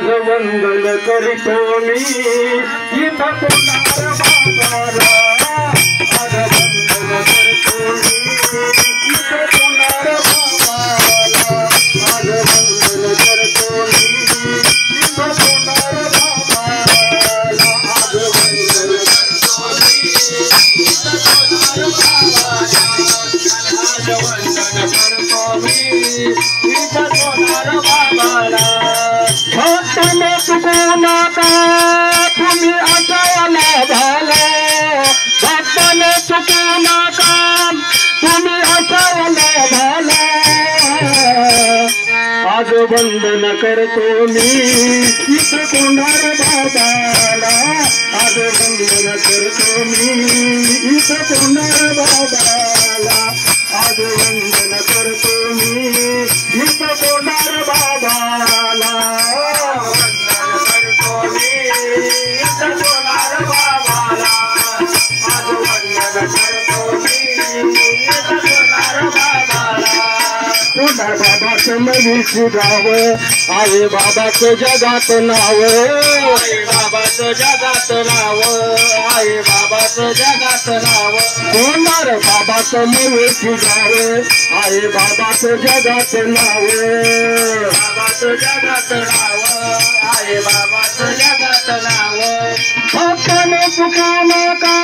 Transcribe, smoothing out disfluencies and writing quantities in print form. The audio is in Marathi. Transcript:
आज वंदन करीतो मी इथं कोणार बाबाला आज वंदन करतो मी इथं कोणार बाबाला आज वंदन करतो मी इथं कोणार बाबाला आज वंदन करतो मी इथं कोणार बाबाला आज वंदन करतो मी इथं कोणार बाबाला भक्तने चुकू नका तुम्ही असायला झाला भक्तने चुकू नका तुम्ही असायला झाला आज वंदन करतो मी इथं कोणार बाबाला आज वंदन करतो मी इथं कोणार बाबाला आज वंदन करतो मी इथं कोणार बाबाला बाबाचं मनीषी गाव आहे बाबाचं जगात नाव आहे बाबाचं जगात नाव आहे बाबाचं जगात नाव कोणार बाबाचं मनीषी गाव आहे बाबाचं जगात नाव बाबाचं जगात नाव आहे बाबाचं जगात नाव भक्ताने चुकू नका